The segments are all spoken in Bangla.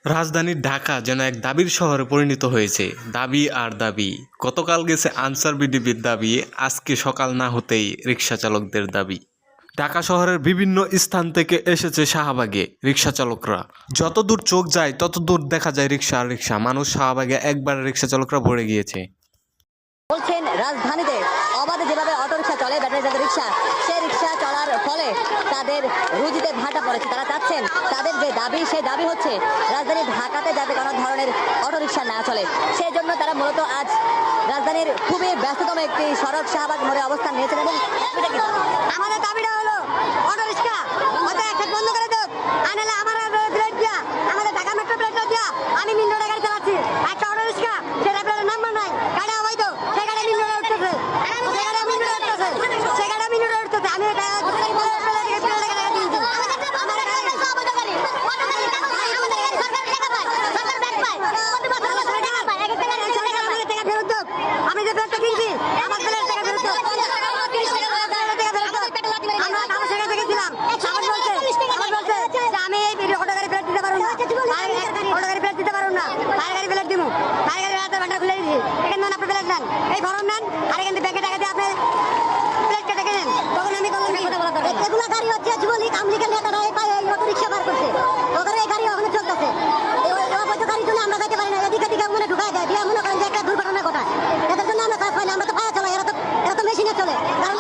রাজধানী ঢাকা যেন এক দাবির শহরে পরিণত হয়েছে। দাবি আর দাবি। গতকাল গেছে আনসার ভিডিপির দাবি, আজকে সকাল না হতেই রিকশা চালকদের দাবি। ঢাকা শহরের বিভিন্ন স্থান থেকে এসেছে শাহবাগে রিকশা চালকরা। যত দূর চোখ যায় তত দূর দেখা যায় রিকশা আর রিকশা। মানুষ শাহবাগে একবার রিকশা চালকরা ভরে গিয়েছে। বলছেন রাজধানীতে অবাধে যেভাবে অটোরিকশা চলে, ব্যাটারি চালিত রিকশা, সেই রিকশা চলার ফলে তাদের রুজিতে ভাটা পড়েছে। তারা চাচ্ছেন তাদের যে দাবি, সেই দাবি হচ্ছে রাজধানী ঢাকাতে যাতে কোনো ধরনের অটোরিকশা না চলে। সেই জন্য তারা মূলত আজ রাজধানীর খুবই ব্যস্ততম একটি সড়ক শাহবাগ মোড়ে অবস্থান নিয়েছেন। এবং আমাদের দাবিটা হলো অটোরিকশা একটা বন্ধ করে দেব, আনালে আমার প্লেট দিয়া, আমাদের ঢাকা মেট্রো প্লেট দিয়া আমি মিন রোডে গাড়ি চালাচ্ছি, একটা অটোরিকশা সেটা প্লেটের নাম্বার নাই, গাড়ি অবৈধ, সেই গাড়ি মিন রোডে উঠতেছে, সেই গাড়ি মিন রোডে উঠতেছে, সেই গাড়ি মিন রোডে উঠতেছে। আমি এটা আমি যে প্লেটটা কিনছি আমার প্লেট টাকা ফেরত দাও। আমরা আমার সেখানে দেখেছিলাম, আমার বলছে যে আমি এই অটো গাড়ি প্লেট দিতে পারবো না, অটো গাড়ি প্লেট দিতে পারবো না, গাড়ি গাড়ি প্লেট দিব, গাড়ি গাড়ি রাতের ভান্ডার খুলে দিচ্ছি, এখানে আপনার প্লেট নেন, এই ফর্ম নেন, আর এখান থেকে ব্যাংকে টাকা দিয়ে আপনি প্লেট কেটে নেন। তখন আমি বললাম এগুলা গাড়ি হচ্ছে যুবলীগ আমলিগের নেতারা এই অটো রিক্সা বার করছে, ওদের এই গাড়ি ওখানে চলতেছে, এই অবৈধ গাড়ির জন্য আমরা যাইতে পারি না, এদিকে এদিকে মনে ঢুকায় দেয় দিয়ে মনে করেন যে একটা দুর্ঘটনা ঘটায়। এদের জন্য আমরা কাজ পাই না, আমরা তো পায়া চালাই, এরা তো মেশিনে চলে। কারণ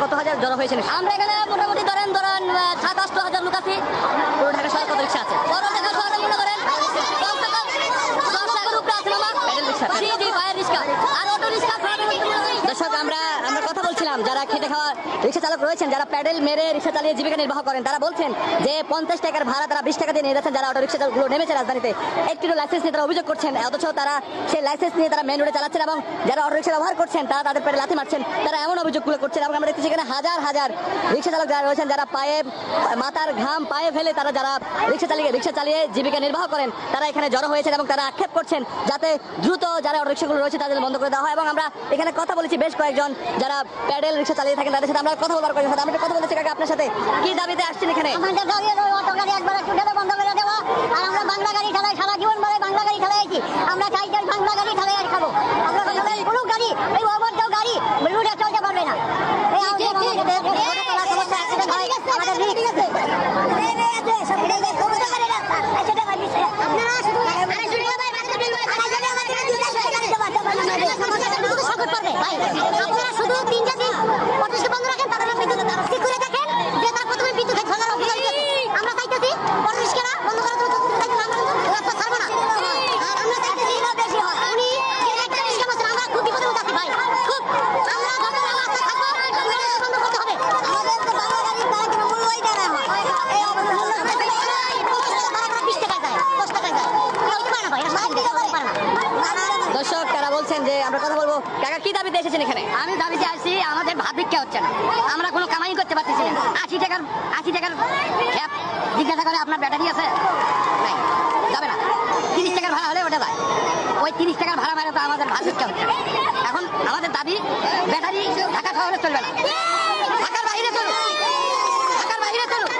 কত হাজার জড়ো হয়েছেন? আমরা এখানে মোটামুটি ধরেন 7-8 হাজার লোক আছি। পুরো ঢাকা শহরে কত রিক্সা আছে? পুরো ঢাকা শহরে মনে করেন 10,000 উপরে আছে মামা। প্যাডেল রিক্সা, জি পায়ের রিক্সা আর অটো রিক্সা। দর্শক, আমরা কথা বলছিলাম যারা খেটে খাওয়া রিক্সা চালক রয়েছেন, যারা প্যাডেল মেরে রিক্সা চালিয়ে জীবিকা নির্বাহ করেন, তারা বলছেন যে 50 টাকার ভাড়া তারা 20 টাকা দিয়ে নিয়ে যাচ্ছেন। যারা অটো রিক্সা চালকগুলো নেমেছে রাজধানীতে, একটি লাইসেন্স নিয়ে তারা অভিযোগ করছেন, অথচ তারা সেই লাইসেন্স নিয়ে তারা মেন রোডে চালাচ্ছেন এবং যারা অটো রিক্সা ব্যবহার করছেন তারা তাদের পেটে লাথি মারছেন। তারা এমন অভিযোগগুলো করছেন এবং আমরা দেখতেছি এখানে হাজার হাজার রিক্সা চালক যারা রয়েছেন, যারা পায়ে মাথার ঘাম পায়ে ফেলে তারা যারা রিক্সা চালিয়ে জীবিকা নির্বাহ করেন, তারা এখানে জড়ো হয়েছেন এবং তারা আক্ষেপ করছেন যাতে দ্রুত যারা অটো রিক্সাগুলো রয়েছে তাদের বন্ধ করে দেওয়া হয়। এবং আমরা এখানে কথা বলেছি বেশ কয়েকজন যারা প্যাডেল রিক্সা চালিয়ে থাকেন, তাদের সাথে আমরা কথা বলার কথা আমরা কথা বলেছি। কাকা, আপনার সাথে কি দাবিতে আসছেন এখানে? আমাদের দাবি হলো অটো গাড়ি একবার একটু বন্ধ করে দেওয়া, আর আমরা বাংলা গাড়ি চালাই, সারা জীবন ধরে বাংলা গাড়ি চালাইছি, আমরা চাই যে বাংলা গাড়ি চালাই খাবো। আমরা কোনো গাড়ি এই অবৈধ গাড়ি রুটে চলতে পারবে না। শুধু 3টা দিন অটোরিক্সা বন্ধ রাখেন, তাদের ঠিক করে দেখেন যে তার প্রথমে বিদ্যুৎ আমরা চাইতেছি অটোরিক্সারা বন্ধ করার জন্য আমরা ছাড়বো না। আর আমরা চাইতেছি বেশি হয়, উনি একটা রিক্সা বলছেন, আমরা খুব বিপদের মধ্যে আছি ভাই, খুব আমরা বন্ধ করতে হবে। আমাদের তো বাংলা গাড়ির দ্বারা কোনো মূল্যই দেয় না, এই অবস্থা 20 টাকা যায়, 10 টাকা যায়, দর্শক তারা বলছেন যে আমরা কথা বলবো। কাকা, কি দাবিতে এসেছেন এখানে? আমি দাবিতে আসছি, আমাদের ভাত ভিক্ষা হচ্ছে না, আমরা কোনো কামাই করতে পারতেছি না। 80 টাকার ক্যাব জিজ্ঞাসা করে আপনার ব্যাটারি আছে নাই, যাবে না। 30 টাকার ভাড়া হলে ওটা যায়, ওই 30 টাকার ভাড়া মারে তো আমাদের ভাত ভিক্ষা হচ্ছে। এখন আমাদের দাবি ব্যাটারি ঢাকা শহরে চলবে না, ঢাকার বাইরে চলুক, ঢাকার বাইরে চলুক।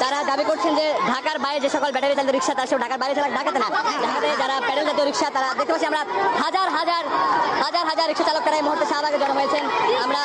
তারা দাবি করছেন যে ঢাকার বাইরে যে সকল ব্যাটারি চালিত রিক্সা তার সব ঢাকার বাইরে চালাক, ঢাকাতে না। ঢাকাতে যারা প্যাডেল জাতীয় রিক্সা, তারা দেখতে পাচ্ছি আমরা হাজার হাজার রিক্সা চালক তারা এই মুহূর্তে শাহবাগে জড়ো হয়েছেন। আমরা